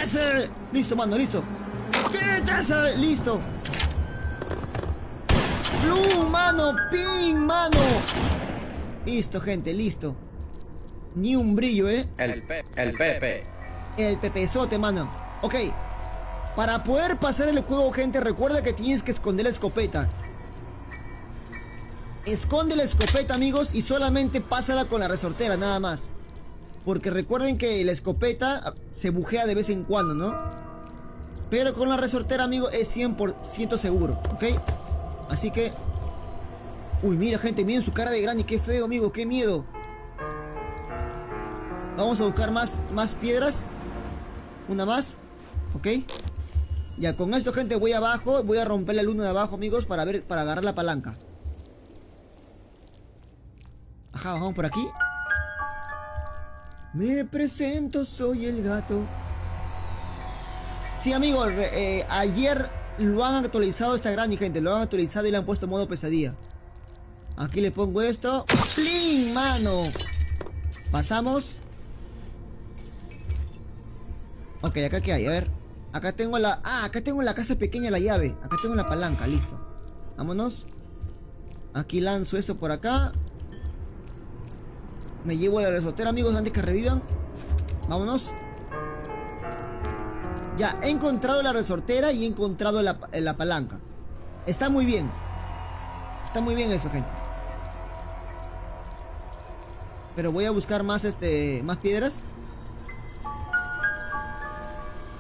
¡Quítese! Listo, mano, listo. ¡Quítese! Listo. Blue, mano. Ping, mano. Listo, gente, listo. Ni un brillo, El Pepe. El pepezote, mano. Ok. Para poder pasar el juego, gente, recuerda que tienes que esconder la escopeta. Esconde la escopeta, amigos, y solamente pásala con la resortera, nada más. Porque recuerden que la escopeta se bujea de vez en cuando, ¿no? Pero con la resortera, amigo, es 100% seguro, ¿ok? Así que... Uy, mira, gente, miren su cara de Granny, qué feo, amigo, qué miedo. Vamos a buscar más piedras. Una más, ¿ok? Ya, con esto, gente, voy abajo. Voy a romper la luna de abajo, amigos, para agarrar la palanca. Ajá, vamos por aquí. Me presento, soy el gato. Sí, amigos, ayer lo han actualizado esta Granny, gente. Lo han actualizado y le han puesto modo pesadilla. Aquí le pongo esto. ¡Plin, mano! Pasamos. Ok, acá qué hay, a ver. Acá tengo la... Ah, acá tengo en la casa pequeña la llave. Acá tengo la palanca, listo. Vámonos. Aquí lanzo esto por acá. Me llevo la resortera, amigos, antes que revivan. Vámonos. Ya, he encontrado la resortera y he encontrado la palanca. Está muy bien. Está muy bien eso, gente. Pero voy a buscar más piedras.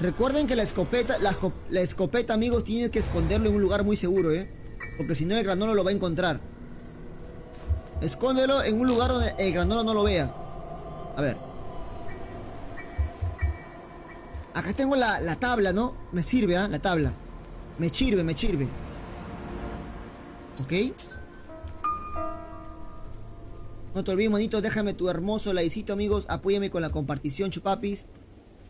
Recuerden que la escopeta, amigos, tienes que esconderlo en un lugar muy seguro, porque si no el granolo lo va a encontrar. Escóndelo en un lugar donde el granolo no lo vea. A ver. Acá tengo la tabla, ¿no? Me sirve, la tabla. Me sirve. Ok. No te olvides, manito, déjame tu hermoso likecito, amigos. Apóyame con la compartición, chupapis.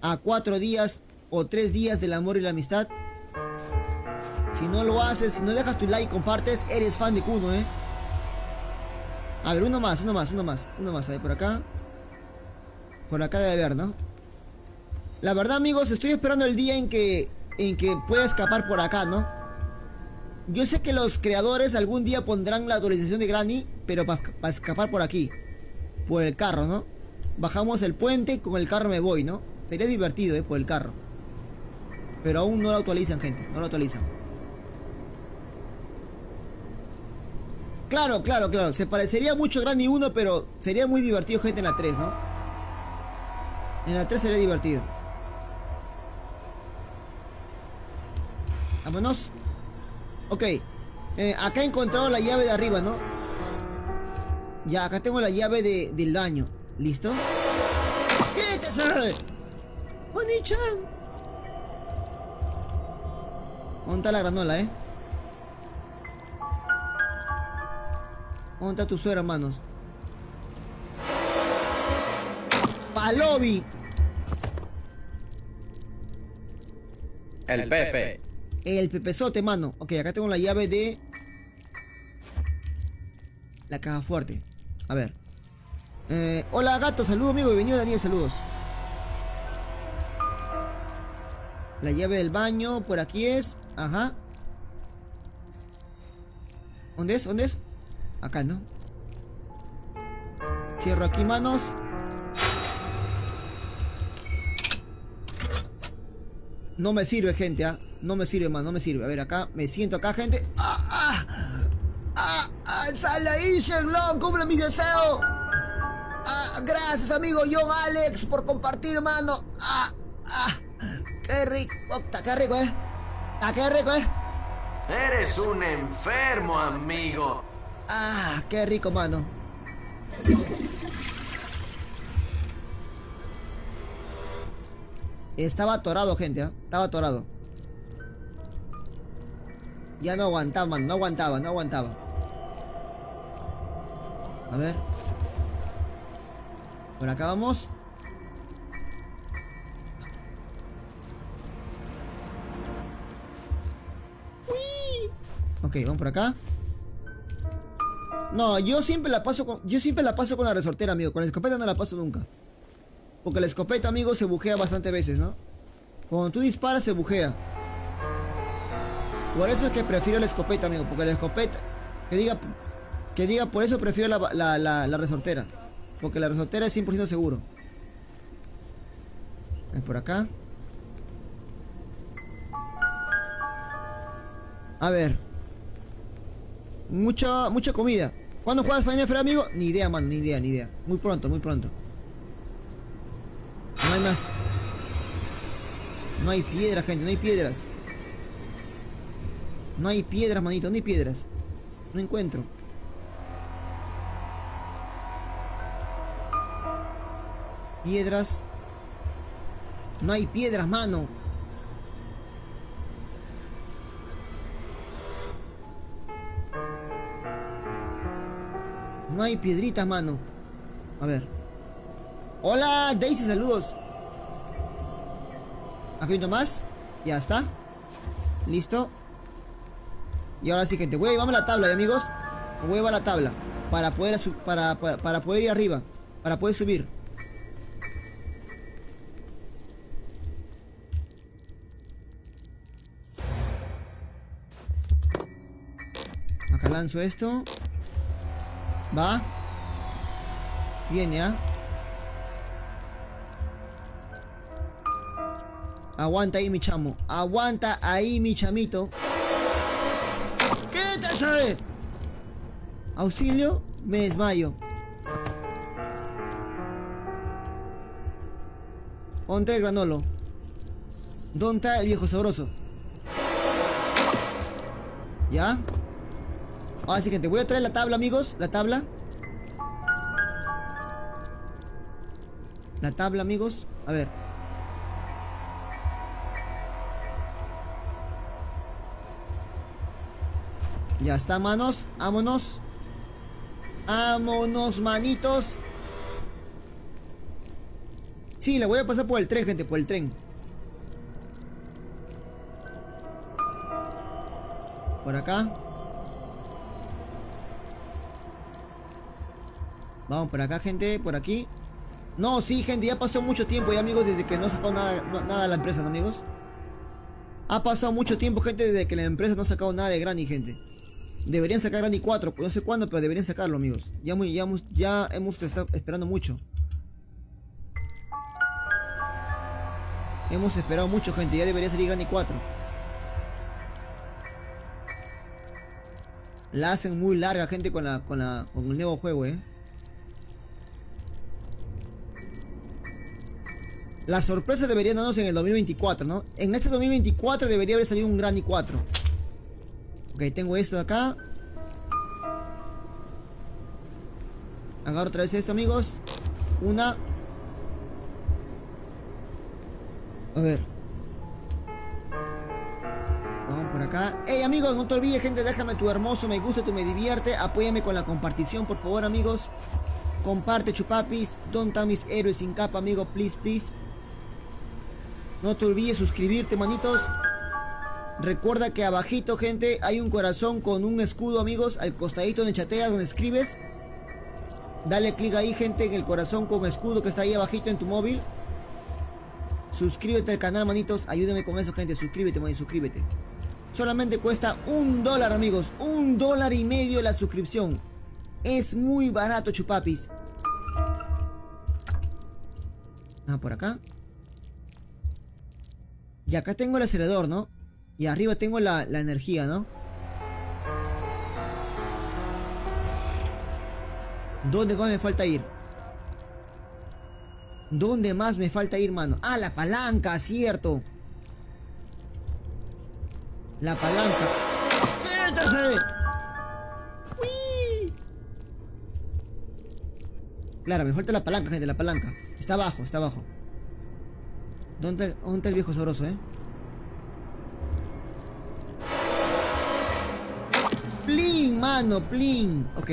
A 4 días o 3 días del amor y la amistad. Si no lo haces, si no dejas tu like y compartes, eres fan de Kuno, A ver, uno más, a ver, por acá. Por acá debe haber, ¿no? La verdad, amigos, estoy esperando el día en que pueda escapar por acá, ¿no? Yo sé que los creadores algún día pondrán la actualización de Granny, pero para escapar por aquí. Por el carro, ¿no? Bajamos el puente y con el carro me voy, ¿no? Sería divertido, por el carro. Pero aún no lo actualizan, gente, no lo actualizan. Claro. Se parecería mucho a Granny 1, pero sería muy divertido, gente, en la 3, ¿no? En la 3 sería divertido. Vámonos. Ok. Acá he encontrado la llave de arriba, ¿no? Ya, acá tengo la llave del baño. ¿Listo? ¡Quítese! ¡Oni-chan! ¿Dónde está la granola, ¿Dónde está tu suegra, hermanos? ¡Palobi! El Pepe. El pepezote, mano. Ok, acá tengo la llave de la caja fuerte. A ver. Hola, gato. Saludos, amigo. Bienvenido, Daniel. Saludos. La llave del baño. Por aquí es. Ajá. ¿Dónde es? Acá, ¿no? Cierro aquí, manos. No me sirve, gente, No me sirve, man, no me sirve. A ver, acá, me siento acá, gente. ¡Sal ahí, Shenlong! ¡Cumple mi deseo! Gracias, amigo John Alex, por compartir, mano. ¡Qué rico! ¡Qué rico, ¡Qué rico, Eres un enfermo, amigo. ¡Qué rico, mano! Estaba atorado, gente, Estaba atorado. Ya no aguantaba, man. No aguantaba. A ver. Por acá vamos. ¡Uy! Ok, vamos por acá. No, yo siempre la paso con la resortera, amigo. Con la escopeta no la paso nunca. Porque la escopeta, amigo, se bujea bastante veces, ¿no? Cuando tú disparas se bujea. Por eso es que prefiero la escopeta, amigo. Porque la escopeta... Que diga, por eso prefiero la resortera. Porque la resortera es 100% seguro. Es por acá. A ver. Mucha comida. ¿Cuándo juegas Final Fantasy, amigo? Ni idea, mano, ni idea. Muy pronto. No hay más. No hay piedras, gente, no hay piedras. No hay piedras, manito, no hay piedras. No encuentro. Piedras. No hay piedras, mano. No hay piedritas, mano. A ver. Hola, Daisy, saludos. Aquí hay uno más. Ya está. Listo. Y ahora sí, gente. Voy a llevarme la tabla, amigos. Me voy a llevar la tabla. Para poder, para poder ir arriba. Para poder subir. Acá lanzo esto. Va. Viene, ¿ah? Aguanta ahí, mi chamo. Aguanta ahí, mi chamito. ¿Qué te sabe? Auxilio, me desmayo. ¿Dónde el granolo? ¿Dónde está el viejo sabroso? ¿Ya? Ahora sí, gente, voy a traer la tabla, amigos. La tabla. La tabla, amigos. A ver. Ya está, manos. Vámonos. Vámonos, manitos. Sí, le voy a pasar por el tren, gente. Por el tren. Por acá. Vamos por acá, gente. Por aquí. No, sí, gente. Ya pasó mucho tiempo ya, amigos. Desde que no ha sacado nada de la empresa, ¿no, amigos? Ha pasado mucho tiempo, gente. Desde que la empresa no ha sacado nada de Granny, gente. Deberían sacar Granny 4. No sé cuándo, pero deberían sacarlo, amigos. Ya hemos estado esperando mucho. Hemos esperado mucho, gente. Ya debería salir Granny 4. La hacen muy larga, gente, con el nuevo juego, La sorpresa debería darnos en el 2024, ¿no? En este 2024 debería haber salido un Granny 4. Ok, tengo esto de acá. Agarro otra vez esto, amigos. Una. A ver. Vamos por acá. Hey, amigos, no te olvides, gente. Déjame tu hermoso me gusta, tu me divierte. Apóyame con la compartición, por favor, amigos. Comparte, chupapis. ¿Dónde están mis héroes sin capa, amigo? Please, please. No te olvides suscribirte, manitos. Recuerda que abajito, gente, hay un corazón con un escudo, amigos. Al costadito donde chateas, donde escribes. Dale clic ahí, gente, en el corazón con escudo que está ahí abajito en tu móvil. Suscríbete al canal, manitos. Ayúdame con eso, gente. Suscríbete, manito, suscríbete. Solamente cuesta $1, amigos. $1.50 la suscripción. Es muy barato, chupapis. Por acá. Y acá tengo el acelerador, ¿no? Y arriba tengo la energía, ¿no? ¿Dónde más me falta ir? ¿Dónde más me falta ir, mano? Ah, la palanca, cierto. La palanca. ¡Quítese! ¡Uy! Claro, me falta la palanca, gente, la palanca. Está abajo, está abajo. ¿Dónde está el viejo sabroso, Plin, mano, plin. Ok.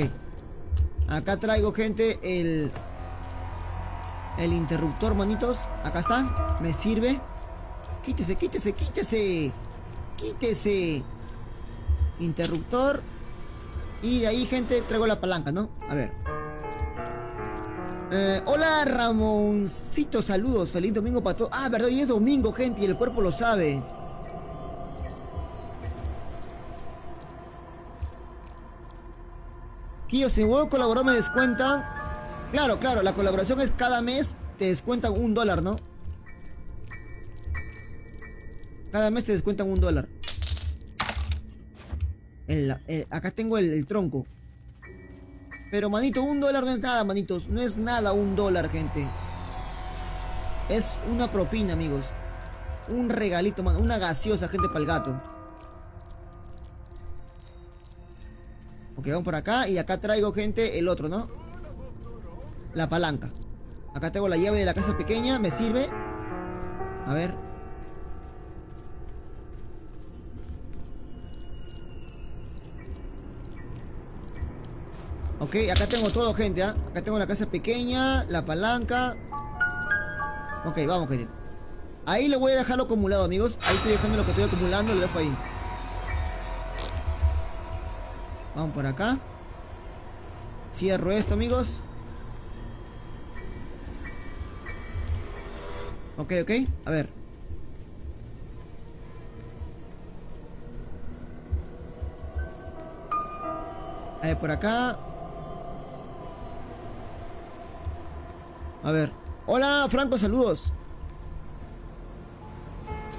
Acá traigo, gente, el interruptor, manitos. Acá está. Me sirve. Quítese, quítese, quítese. Quítese. Interruptor. Y de ahí, gente, traigo la palanca, ¿no? A ver. Hola Ramoncito, saludos, feliz domingo para todos. Ah, verdad, hoy es domingo, gente, y el cuerpo lo sabe. Kio, si vuelvo a colaborar me descuentan. Claro, claro, la colaboración es cada mes te descuentan $1, ¿no? Cada mes te descuentan $1. Acá tengo el tronco. Pero manito, $1 no es nada, manitos. No es nada $1, gente. Es una propina, amigos. Un regalito, man. Una gaseosa, gente, para el gato. Ok, vamos por acá. Y acá traigo, gente, el otro, ¿no? La palanca. Acá tengo la llave de la casa pequeña. Me sirve. A ver. Ok, acá tengo todo, gente, ¿ah? Acá tengo la casa pequeña, la palanca. Ok, vamos, gente. Ahí le voy a dejarlo acumulado, amigos. Ahí estoy dejando lo que estoy acumulando, lo dejo ahí. Vamos por acá. Cierro esto, amigos. Ok, ok, a ver. A ver, por acá. A ver. Hola, Franco, saludos.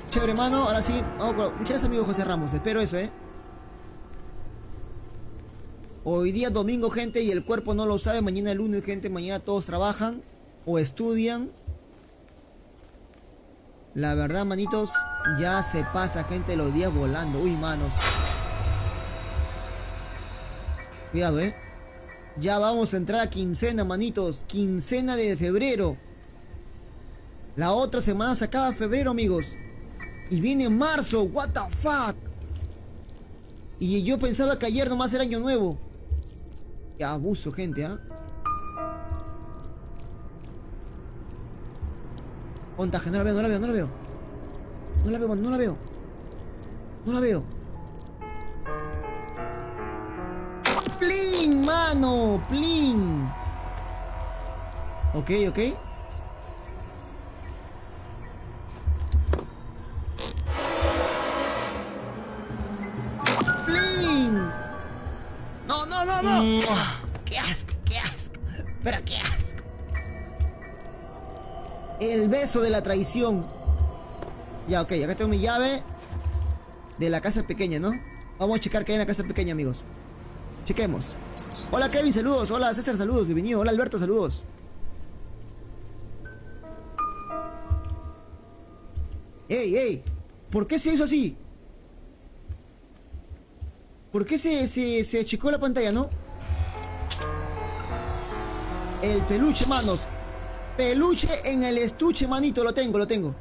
Chévere, hermano. Ahora sí. Muchas gracias, amigo José Ramos. Espero eso, Hoy día es domingo, gente, y el cuerpo no lo sabe. Mañana es lunes, gente. Mañana todos trabajan o estudian. La verdad, manitos, ya se pasa, gente, los días volando. Uy, manos. Cuidado, Ya vamos a entrar a quincena, manitos. Quincena de febrero. La otra semana se acaba febrero, amigos. Y viene marzo. What the fuck. Y yo pensaba que ayer nomás era año nuevo. Qué abuso, gente, Ontaje, no la veo, no la veo, no la veo. No la veo, man, no la veo. No la veo. ¡Plin, mano! ¡Plin! Ok, ok. ¡Plin! ¡No, no, no, no! ¡Qué asco, qué asco! ¡Pero qué asco! El beso de la traición. Ya, ok, acá tengo mi llave de la casa pequeña, ¿no? Vamos a checar qué hay en la casa pequeña, amigos. Chequemos. Hola Kevin, saludos. Hola César, saludos. Bienvenido. Hola Alberto, saludos. ¡Ey, ey! ¿Por qué se hizo así? ¿Por qué se achicó la pantalla, no? El peluche, manos. Peluche en el estuche, manito. Lo tengo, lo tengo.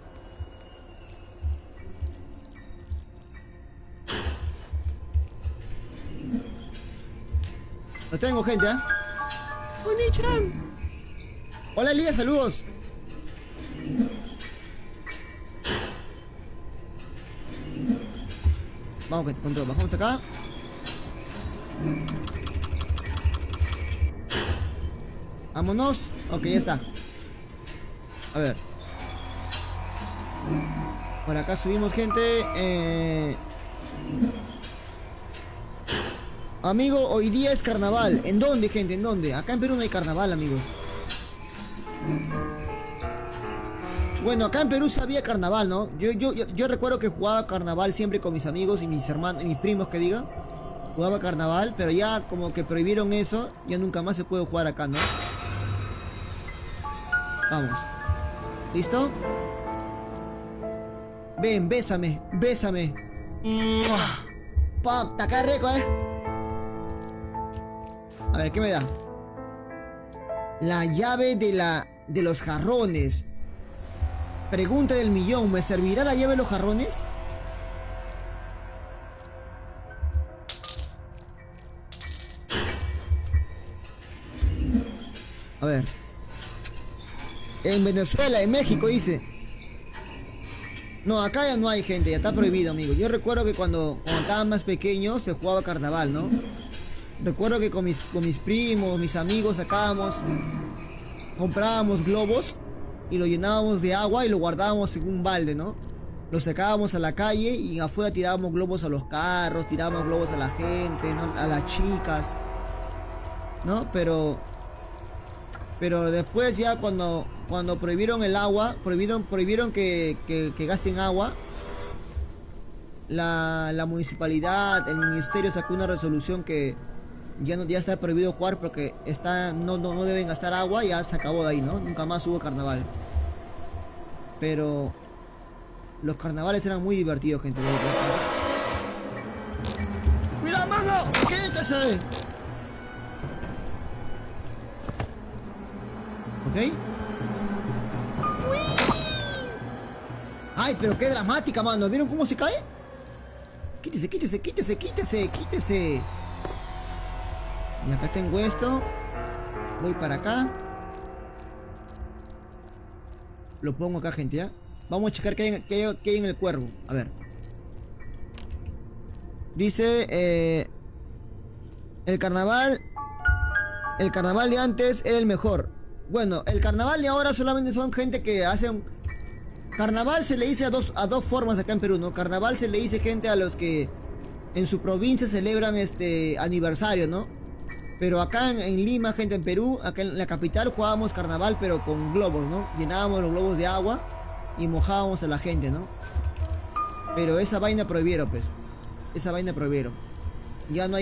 Lo tengo, gente, Oni-chan. Hola, Elías, saludos. Vamos, gente, control. Bajamos acá. Vámonos. Ok, ya está. A ver. Por acá subimos, gente. Amigo, hoy día es carnaval. ¿En dónde, gente? ¿En dónde? Acá en Perú no hay carnaval, amigos. Bueno, acá en Perú sí había carnaval, ¿no? Yo recuerdo que jugaba carnaval siempre con mis amigos y mis hermanos, y mis primos, que diga. Jugaba carnaval, pero ya como que prohibieron eso. Ya nunca más se puede jugar acá, ¿no? Vamos. ¿Listo? Ven, bésame, bésame. ¡Pam! ¡Taca rico, A ver, ¿qué me da? La llave de los jarrones. Pregunta del millón, ¿me servirá la llave de los jarrones? A ver. En Venezuela, en México, dice. No, acá ya no hay, gente, ya está prohibido, amigos. Yo recuerdo que cuando estaba más pequeño se jugaba carnaval, ¿no? Recuerdo que con mis primos, mis amigos sacábamos comprábamos globos y lo llenábamos de agua y lo guardábamos en un balde, ¿no? Lo sacábamos a la calle y afuera tirábamos globos a los carros, tirábamos globos a la gente, ¿no? A las chicas, ¿no? Pero después ya cuando prohibieron el agua, prohibieron que gasten agua, la municipalidad, el ministerio sacó una resolución que ya está prohibido jugar porque no deben gastar agua, ya se acabó de ahí, ¿no? Nunca más hubo carnaval. Pero los carnavales eran muy divertidos, gente. ¡Cuidado, mano! ¡Quítese! ¿Ok? ¡Uy! ¡Ay, pero qué dramática, mano! ¿Vieron cómo se cae? Quítese, quítese, quítese, quítese, quítese. Y acá tengo esto. Voy para acá. Lo pongo acá, gente, ¿ya? Vamos a checar qué hay en el cuervo. A ver. Dice... El carnaval de antes era el mejor. Bueno, el carnaval de ahora solamente son gente que hacen... Carnaval se le dice a dos formas acá en Perú, ¿no? Carnaval se le dice gente a los que en su provincia celebran aniversario, ¿no? Pero acá en Lima, gente, en Perú, acá en la capital jugábamos carnaval pero con globos, ¿no? Llenábamos los globos de agua y mojábamos a la gente, ¿no? Pero esa vaina prohibieron, pues. Esa vaina prohibieron. Ya no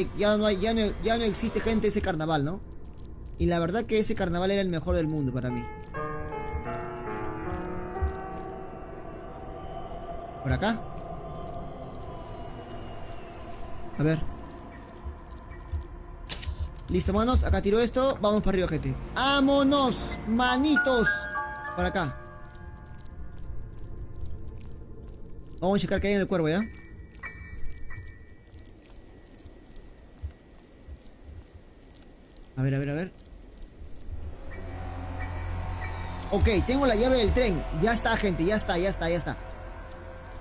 existe, gente, ese carnaval, ¿no? Y la verdad que ese carnaval era el mejor del mundo para mí. Por acá. A ver. Listo, manos. Acá tiro esto. Vamos para arriba, gente. ¡Vámonos! ¡Manitos! Por acá. Vamos a checar qué hay en el cuervo, ¿ya? A ver, a ver, a ver. Ok, tengo la llave del tren. Ya está, gente. Ya está, ya está, ya está.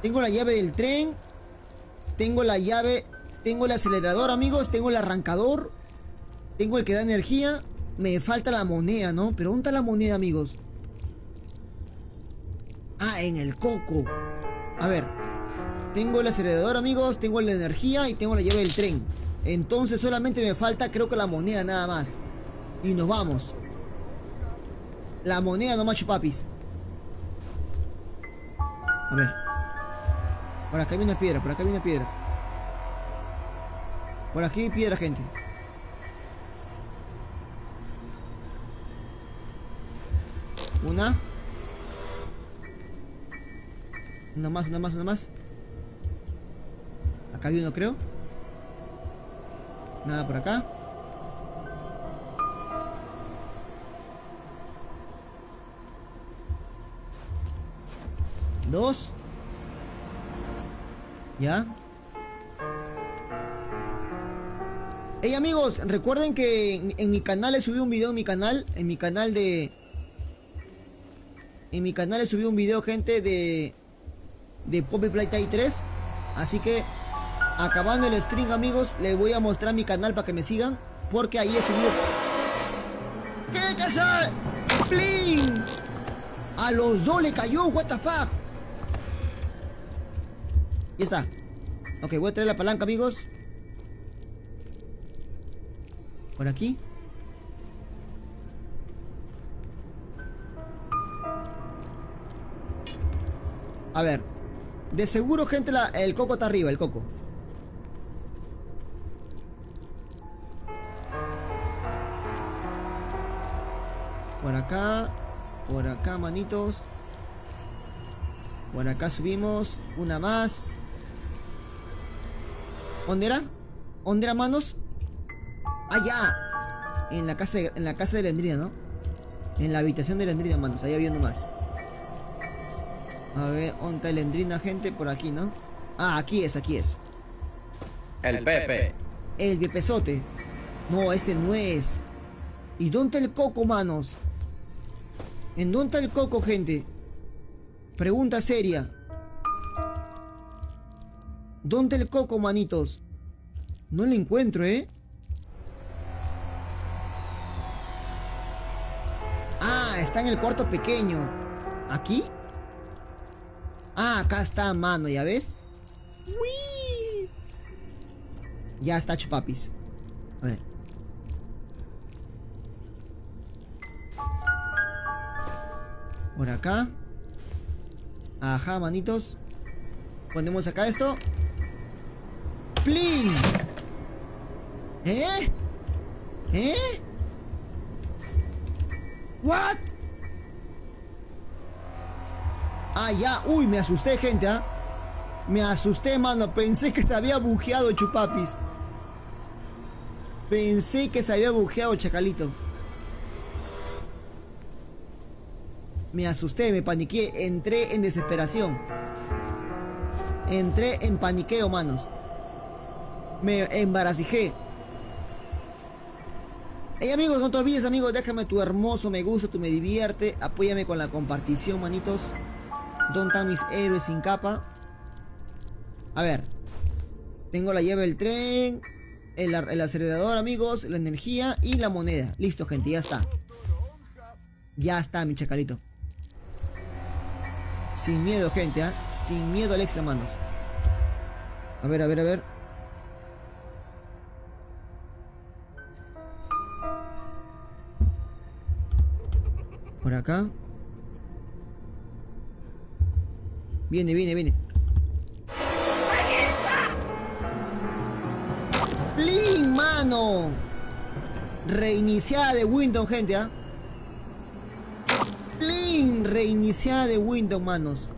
Tengo la llave del tren. Tengo la llave. Tengo el acelerador, amigos. Tengo el arrancador. Tengo el que da energía. Me falta la moneda, ¿no? Pero ¿dónde está la moneda, amigos? Ah, en el coco. A ver. Tengo el acelerador, amigos. Tengo la energía y tengo la llave del tren. Entonces solamente me falta, creo que la moneda nada más. Y nos vamos. La moneda nomás, chupapis. A ver. Por acá hay una piedra, por acá hay una piedra. Por aquí hay piedra, gente. Una. Una más, una más, una más. Acá hay uno, creo. Nada por acá. Dos. ¿Ya? Hey, amigos, recuerden que en mi canal he subido un video, en mi canal he subido un video, gente, de Poppy Playtime 3. Así que acabando el stream, amigos, les voy a mostrar mi canal para que me sigan, porque ahí he subido. ¿Qué pasa? ¡Plin! A los dos le cayó, what the fuck. Ya está. Ok, voy a traer la palanca, amigos. Por aquí. A ver. De seguro, gente, el coco está arriba, el coco. Por acá, manitos. Por acá subimos. Una más. ¿Dónde era? ¿Dónde era, manos? ¡Ah, ya! En la casa de la Endrina, ¿no? En la habitación de la Endrina, manos. Ahí había uno más. A ver, ¿dónde está la Endrina, gente? Por aquí, ¿no? Ah, aquí es, aquí es. El Pepe. El Pepezote. No, este no es. ¿Y dónde está el coco, manos? ¿En dónde está el coco, gente? Pregunta seria. ¿Dónde está el coco, manitos? No lo encuentro, ¿eh? Ah, Está en el cuarto pequeño. ¿Aquí? Ah, acá está, mano, ¿ya ves? ¡Uy! Ya está, chupapis. A ver. Por acá. Ajá, manitos. Ponemos acá esto. ¡Plin! ¿Eh? ¿Eh? ¿What? Ah, ya. Uy, me asusté, gente, ¿ah? Me asusté, mano. Pensé que se había bujeado chupapis. Pensé que se había bujeado chacalito. Me asusté, me paniqué. Entré en desesperación. Entré en paniqueo, manos. Me embaracijé. Hey amigos, no te olvides, amigos, déjame tu hermoso me gusta, tu me divierte. Apóyame con la compartición, manitos. ¿Dónde están mis héroes sin capa? A ver. Tengo la llave del tren, el acelerador, amigos, la energía y la moneda. Listo, gente, ya está. Ya está, mi chacalito. Sin miedo, gente, ¿ah? Sin miedo al éxito, manos. A ver, a ver, a ver. Por acá. Viene, viene, viene. ¡Plin, mano! Reiniciada de Windows, gente, ¿ah? ¡Plin! Reiniciada de Windows, manos.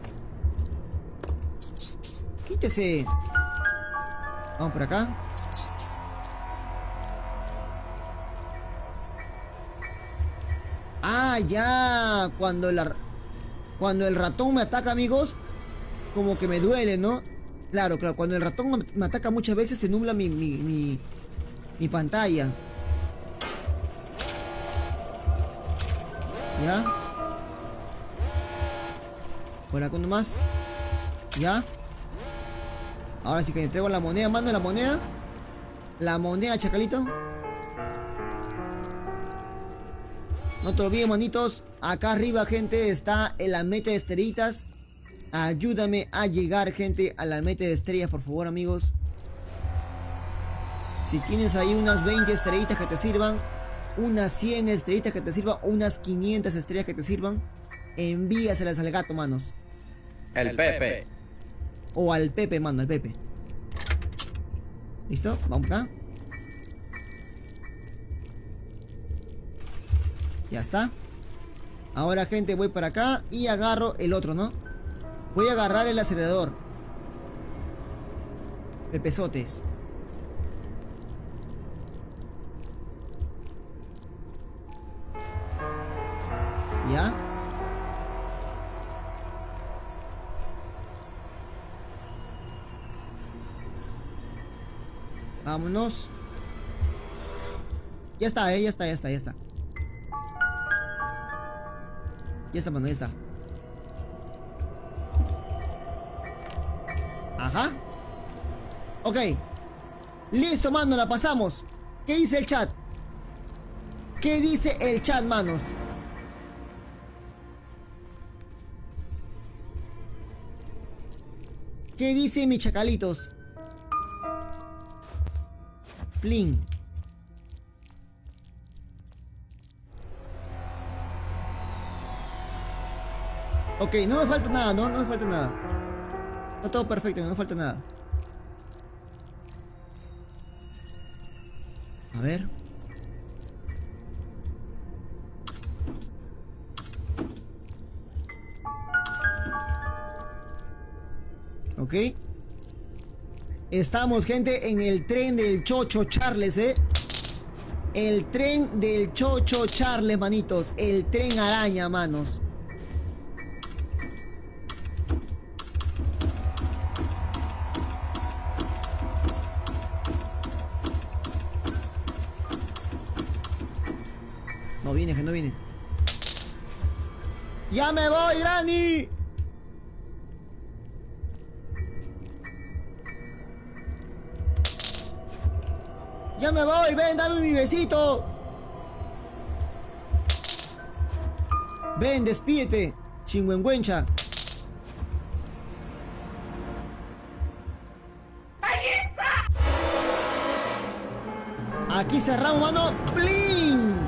Quítese. Vamos por acá. Ah, ya. Cuando el ratón me ataca, amigos, como que me duele, ¿no? Claro, claro. Cuando el ratón me ataca muchas veces se nubla mi pantalla. ¿Ya? Por acá nomás. ¿Ya? Ahora sí que entrego la moneda. Mando la moneda. La moneda, chacalito. No te olvides, manitos. Acá arriba, gente, está en la meta de estrellitas. Ayúdame a llegar, gente, a la meta de estrellas, por favor, amigos. Si tienes ahí unas 20 estrellitas que te sirvan, unas 100 estrellitas que te sirvan, unas 500 estrellas que te sirvan, envíaselas al gato, manos. El Pepe. O al Pepe, mano, al Pepe. ¿Listo? Vamos acá. Ya está. Ahora, gente, voy para acá y agarro el otro, ¿no? Voy a agarrar el acelerador. Pepesotes. ¿Ya? Vámonos. Ya está, ya está, ya está, ya está. Ya está, mano, ya está. Ajá. Ok. Listo, mano, la pasamos. ¿Qué dice el chat? ¿Qué dice el chat, manos? ¿Qué dice mis chacalitos? Plin. Ok, no me falta nada, ¿no? No me falta nada. Está todo perfecto, no me falta nada. A ver. Ok. Estamos, gente, en el tren del Chocho Charles, ¿eh? El tren del Chocho Charles, manitos. El tren araña, manos. No viene, que no viene. ¡Ya me voy, Granny! ¡Ya me voy! ¡Ven, dame mi besito! Ven, despídete, chingüengüencha. Aquí cerramos, mano. ¡Plin!